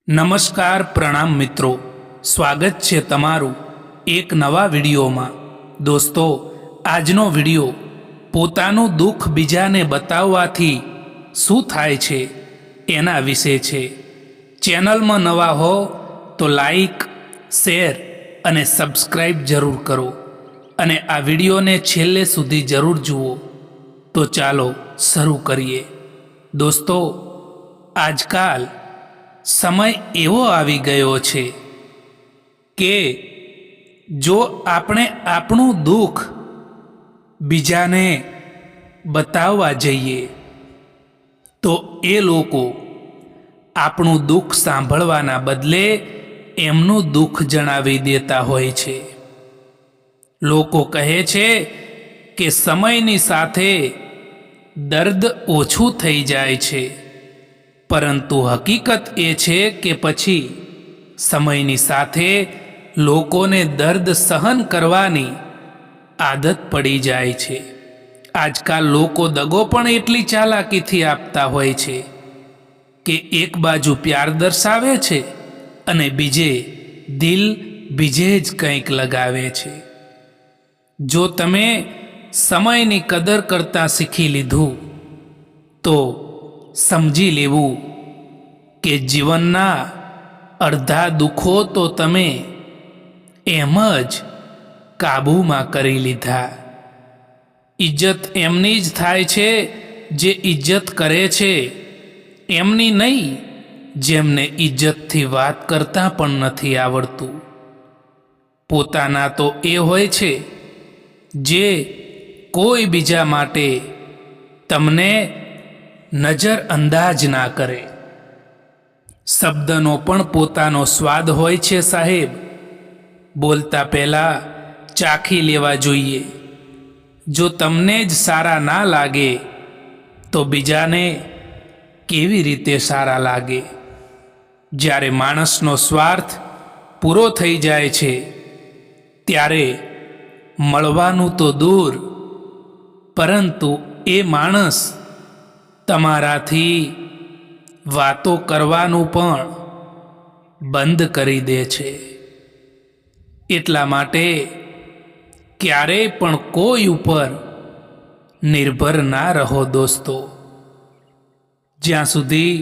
નમસ્કાર પ્રણામ મિત્રો, સ્વાગત છે તમારું એક નવા વિડીયોમાં। દોસ્તો, આજનો વિડીયો પોતાનું દુઃખ બીજાને બતાવવાથી શું થાય છે એના વિશે છે। ચેનલમાં નવા હો તો લાઈક, શેર અને સબસ્ક્રાઈબ જરૂર કરો અને આ વિડીયોને છેલ્લે સુધી જરૂર જુઓ। તો ચાલો શરૂ કરીએ। દોસ્તો, આજકાલ સમય એવો આવી ગયો છે કે જો આપણે આપણું દુઃખ બીજાને બતાવવા જઈએ તો એ લોકો આપણું દુઃખ સાંભળવાના બદલે એમનું દુઃખ જણાવી દેતા હોય છે। લોકો કહે છે કે સમયની સાથે દર્દ ઓછું થઈ જાય છે, પરંતુ હકીકત એ છે કે પછી સમયની સાથે લોકોને દર્દ સહન કરવાની આદત પડી જાય છે। આજકાલ લોકો દગો પણ એટલી ચાલાકીથી આપતા હોય છે કે એક બાજુ પ્યાર દર્શાવે છે અને બીજે દિલ બીજે જ કંઈક લગાવે છે। જો તમે સમયની કદર કરતા શીખી લીધું તો સમજી લેવું કે જીવનના અડધા દુઃખો તો તમે એમ જ કાબૂમાં કરી લીધા। ઇજ્જત એમની જ થાય છે જે ઇજ્જત કરે છે, એમની નહીં જેમને ઇજ્જતથી વાત કરતા પણ નથી આવડતું। પોતાના તો એ હોય છે જે કોઈ બીજા માટે તમને નજરઅંદાજ ના કરે। શબ્દનો પણ પોતાનો સ્વાદ હોય છે સાહેબ, બોલતા પહેલાં ચાખી લેવા જોઈએ। જો તમને જ સારા ના લાગે તો બીજાને કેવી રીતે સારા લાગે? જ્યારે માણસનો સ્વાર્થ પૂરો થઈ જાય છે ત્યારે મળવાનું તો દૂર, પરંતુ એ માણસ તમારાથી વાતો કરવાનું પણ બંધ કરી દે છે। એટલા માટે ક્યારેય પણ કોઈ ઉપર નિર્ભર ના રહો દોસ્તો। જ્યાં સુધી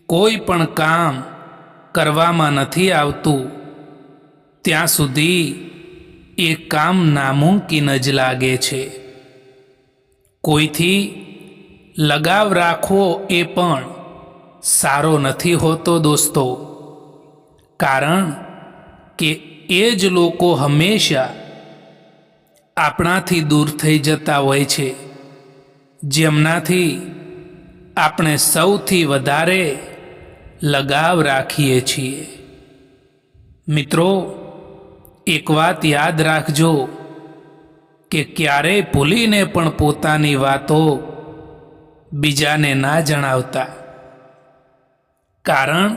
કોઈ પણ કામ કરવામાં નથી આવતું ત્યાં સુધી એ કામ નામુમકિન જ લાગે છે। કોઈથી લગાવ રાખવો એ પણ સારો નથી હોતો દોસ્તો, કારણ કે એ જ લોકો હંમેશા આપણાથી દૂર થઈ જતા હોય છે જેમનાથી આપણે સૌથી વધારે લગાવ રાખીએ છીએ। મિત્રો, એક વાત યાદ રાખજો કે ક્યારેય ભૂલીને પણ પોતાની વાતો બીજાને ના જણાવતા, કારણ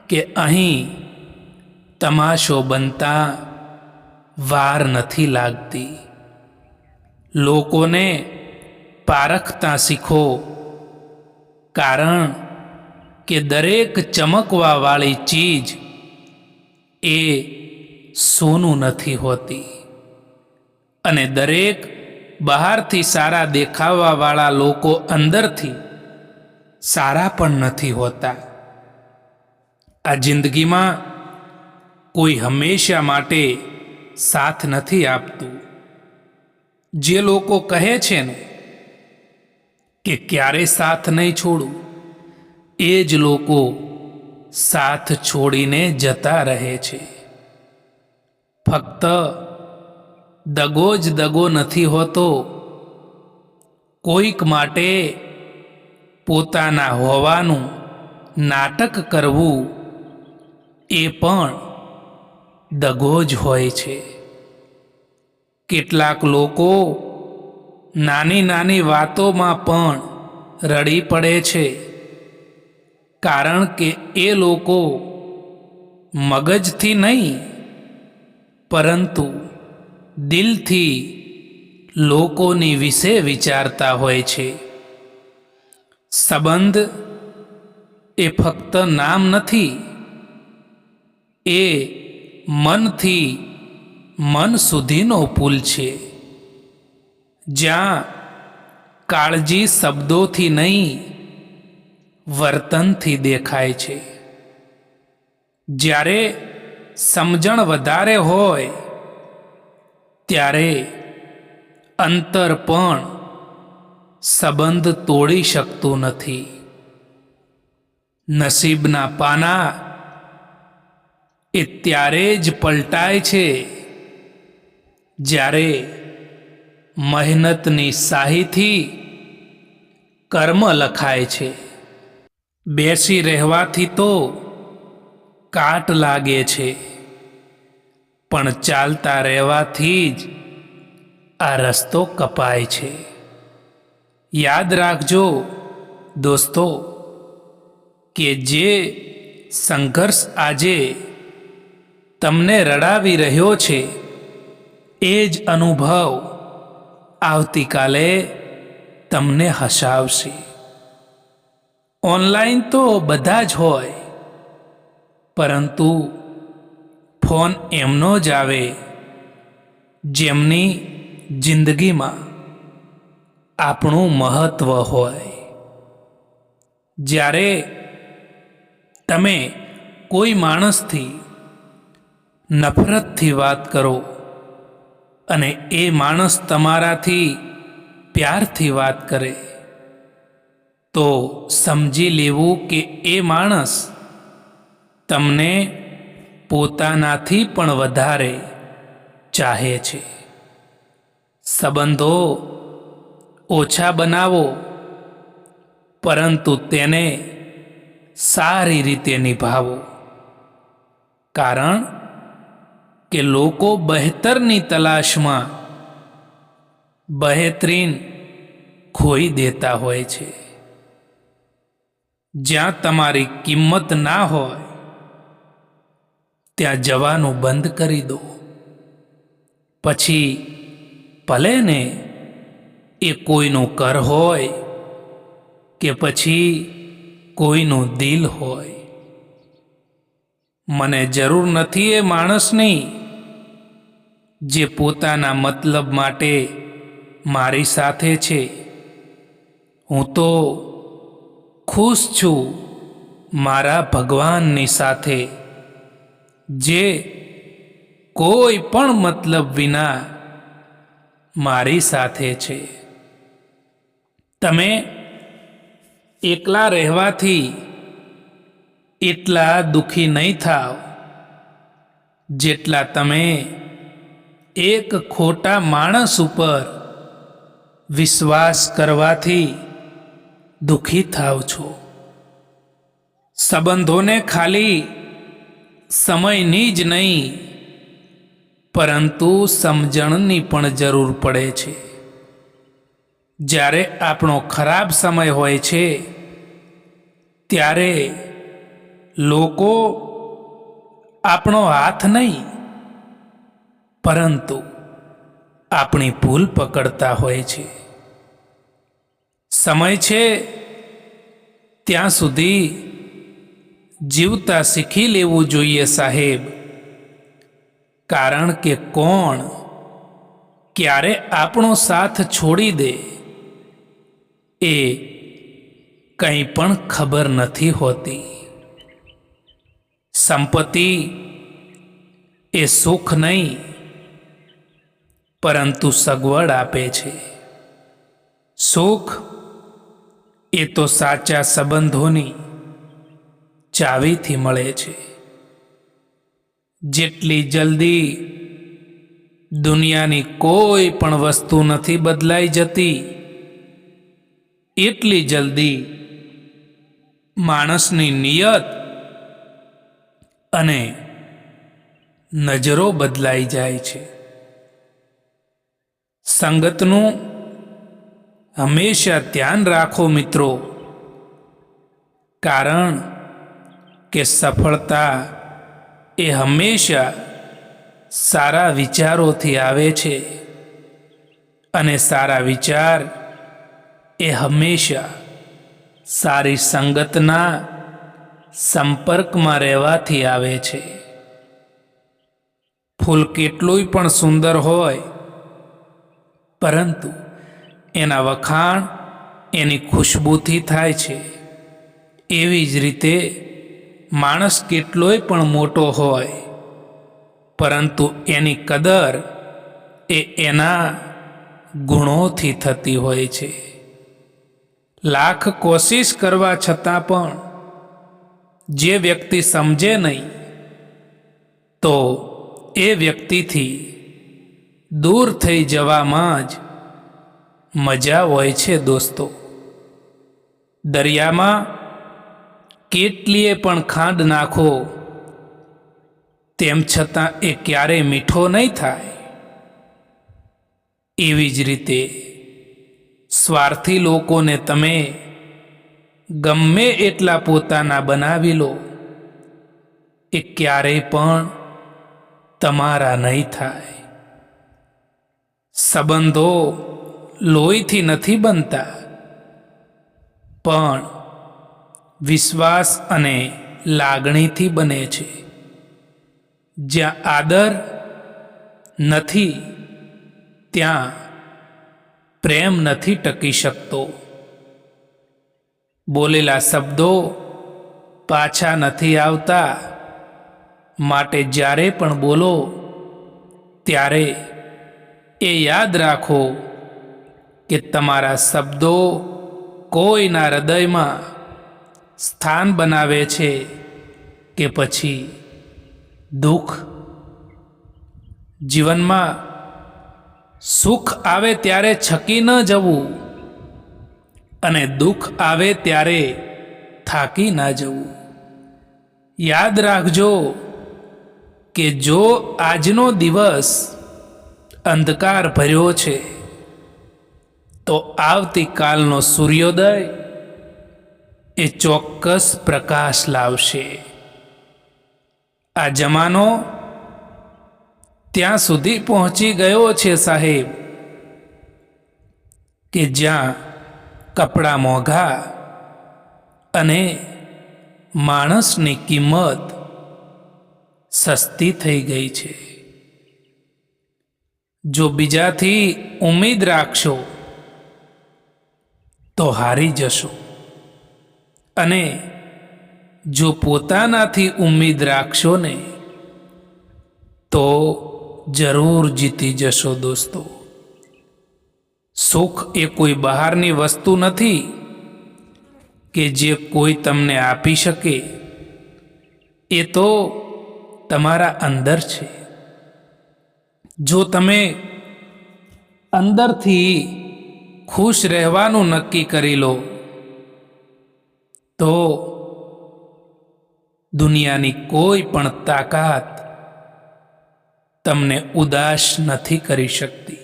કે અહીં તમાશો બનતા વાર નથી લાગતી। લોકોને પારખતા શીખો, કારણ કે દરેક ચમકવાવાળી ચીજ એ સોનું નથી હોતી અને દરેક બહારથી સારા દેખાવાવાળા લોકો અંદરથી સારા પણ નથી હોતા। આ જિંદગીમાં કોઈ હંમેશા માટે સાથ નથી આપતું। જે લોકો કહે છે ને કે ક્યારે સાથ નહીં છોડું, એ જ લોકો સાથ છોડીને જતા રહે છે। ફક્ત દગો જ દગો નથી હોતો, કોઈક માટે પોતાના હોવાનું નાટક કરવું એ પણ દગો જ હોય છે। કેટલાક લોકો નાની નાની વાતોમાં પણ રડી પડે છે, કારણ કે એ લોકો મગજથી નહીં પરંતુ દિલથી લોકોની વિશે વિચારતા હોય છે। સંબંધ એ ફક્ત નામ નથી, એ મનથી મન સુધીનો પુલ છે, જ્યાં કાળજી શબ્દોથી નહીં, વર્તનથી દેખાય છે. જ્યારે સમજણ વધારે હોય ત્યારે અંતર પણ સંબંધ તોડી શકતું નથી. નસીબના પાના એ ત્યારે જ પલટાય છે જ્યારે મહેનતની શાહીથી કર્મ લખાય છે. બેસી રહેવાથી તો કાટ લાગે છે, પણ ચાલતા રહેવાથી જ આ રસ્તો કપાય છે. યાદ રાખજો દોસ્તો કે જે સંઘર્ષ આજે તમને રડાવી રહ્યો છે એ જ અનુભવ આવતીકાલે તમને હસાવશે. ઓનલાઈન તો બધા જ હોય, પરંતુ ફોન એમનો જ આવે જેમની જિંદગીમાં આપણું મહત્વ હોય. જ્યારે તમે કોઈ માણસથી નફરતથી વાત કરો અને એ માણસ તમારાથી પ્યારથી વાત કરે, તો સમજી લેવું કે એ માણસ તમને પોતાનાથી પણ વધારે ચાહે છે. સંબંધો ઓછા બનાવો, પરંતુ તેને સારી રીતે નિભાવો, કારણ કે લોકો બહેતરની તલાશમાં બહેતરીન ખોઈ દેતા હોય છે. જ્યાં તમારી કિંમત ના હોય ત્યાં જવાનું બંધ કરી દો. પછી ભલે ને એ કોઈનું ઘર હોય કે પછી કોઈનું દિલ હોય. મને જરૂર નથી એ માણસની જે પોતાના મતલબ માટે મારી સાથે છે. હું તો ખુશ છું મારા ભગવાનની સાથે, જે કોઈ પણ મતલબ વિના મારી સાથે છે. તમે એકલા રહેવાથી એટલા દુઃખી નહીં થાવ જેટલા તમે એક ખોટા માણસ ઉપર વિશ્વાસ કરવાથી દુઃખી થાવ છો. સંબંધોને ખાલી સમયની જ નહીં, પરંતુ સમજણની પણ જરૂર પડે છે. જ્યારે આપણો ખરાબ સમય હોય છે ત્યારે લોકો આપણો હાથ નહીં, પરંતુ આપણી ભૂલ પકડતા હોય છે. સમય છે ત્યાં સુધી જીવતા શીખી લેવું જોઈએ સાહેબ, કારણ કે કોણ ક્યારે આપણો સાથ છોડી દે એ કંઈ પણ ખબર નથી હોતી. સંપત્તિ એ સુખ નહીં, પરંતુ સગવડ આપે છે. સુખ એ તો સાચા સંબંધોની ચાવીથી મળે છે. જેટલી જલ્દી દુનિયાની કોઈ પણ વસ્તુ નથી બદલાઈ જતી, એટલી જલ્દી માણસની નિયત અને નજરો બદલાઈ જાય છે. સંગતનું હંમેશા ધ્યાન રાખો મિત્રો, કારણ કે સફળતા એ હંમેશા સારા વિચારોથી આવે છે, અને સારા વિચાર એ હંમેશા સારી સંગતના સંપર્કમાં રહેવાથી આવે છે. ફૂલ કેટલુંય પણ સુંદર હોય, પરંતુ એના વખાણ એની ખુશ્બુથી થાય છે. એવી જ રીતે માણસ કેટલોય પણ મોટો હોય, પરંતુ એની કદર એના ગુણોથી થતી હોય છે. લાખ કોશિશ કરવા છતાં પણ જે વ્યક્તિ સમજે નહીં, તો એ વ્યક્તિથી દૂર થઈ જવામાં જ મજા હોય છે. દોસ્તો, દરિયામાં કેટલીય પણ ખાંડ નાખો, તેમ છતાં એ ક્યારેય મીઠો નહીં થાય. એવી જ રીતે સ્વાર્થી લોકોને તમે ગમે એટલા પોતાના બનાવી લો, એ ક્યારેય પણ તમારા નહીં થાય. સંબંધો લોહીથી નથી બનતા, પણ વિશ્વાસ અને લાગણીથી બને છે. જ્યાં આદર નથી, ત્યાં પ્રેમ નથી ટકી શકતો. બોલેલા શબ્દો પાછા નથી આવતા, માટે જ્યારે પણ બોલો ત્યારે એ યાદ રાખો કે તમારા શબ્દો કોઈના હૃદયમાં સ્થાન બનાવે છે કે પછી દુઃખ. જીવનમાં સુખ આવે ત્યારે છકી ન જવું, અને દુઃખ આવે ત્યારે થાકી ના જવું. યાદ રાખજો કે જો આજનો દિવસ અંધકાર ભર્યો છે, તો આવતીકાલનો સૂર્યોદય એ ચોક્કસ પ્રકાશ લાવશે. આ જમાનો ત્યાં સુધી પહોંચી ગયો છે સાહેબ, કે જ્યાં કપડાં મોંઘા અને માણસની કિંમત સસ્તી થઈ ગઈ છે. જો બીજાથી ઉમ્મીદ રાખશો તો હારી જશો, અને જો પોતાનાથી ઉમ્મીદ રાખશો ને તો જરૂર જીતી જશો. દોસ્તો, સુખ એ કોઈ બહારની વસ્તુ નથી કે જે કોઈ તમને આપી શકે. એ તો તમારા અંદર છે. જો તમે અંદરથી ખુશ રહેવાનું નક્કી કરી લો, તો દુનિયાની કોઈ પણ તાકાત તમને ઉદાસ નથી કરી શકતી.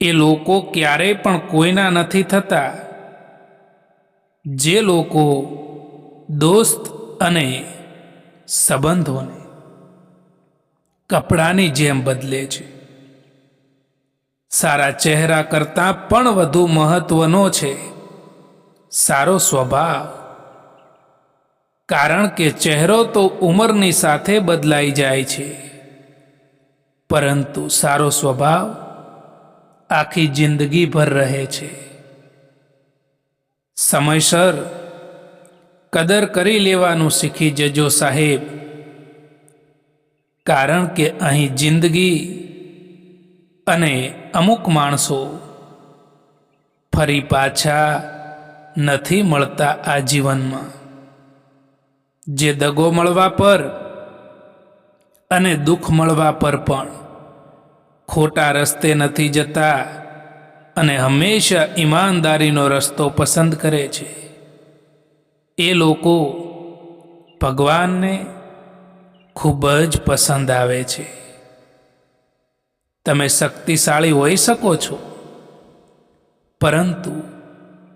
એ લોકો ક્યારેય પણ કોઈના નથી થતા, જે લોકો દોસ્ત અને સંબંધોને કપડાની જેમ બદલે છે. સારા ચહેરા કરતાં પણ વધુ મહત્વનો છે સારો સ્વભાવ. કારણ કે ચહેરો તો ઉંમરની સાથે બદલાઈ જાય છે, પરંતુ સારો સ્વભાવ આખી જિંદગી ભર રહે છે. સમયસર કદર કરી લેવાનું શીખી જજો સાહેબ, કારણ કે અહીં જિંદગી અને અમુક માણસો ફરી પાછા નથી મળતા આ જીવનમાં. જે દગો મળવા પર અને દુઃખ મળવા પર પણ ખોટા રસ્તે નથી જતા, અને હંમેશા ઈમાનદારીનો રસ્તો પસંદ કરે છે. એ લોકો ભગવાનને ખૂબ જ પસંદ આવે છે. તમે શક્તિશાળી હોઈ શકો છો, પરંતુ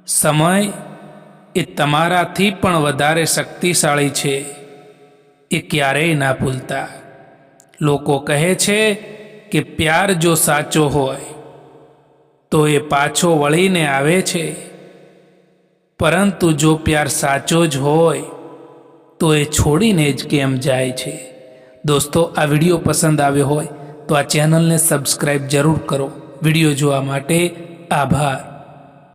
સમય એ તમારાથી પણ વધારે શક્તિશાળી છે, એ ક્યારેય ના ભૂલતા. લોકો કહે છે કે પ્યાર જો સાચો હોય તો એ પાછો વળીને આવે છે, પરંતુ જો પ્યાર સાચો જ હોય તો એ છોડીને જ કેમ જાય છે? દોસ્તો, આ વિડીયો પસંદ આવ્યો હોય તો આ ચેનલને સબસ્ક્રાઈબ જરૂર કરો. વિડીયો જોવા માટે આભાર.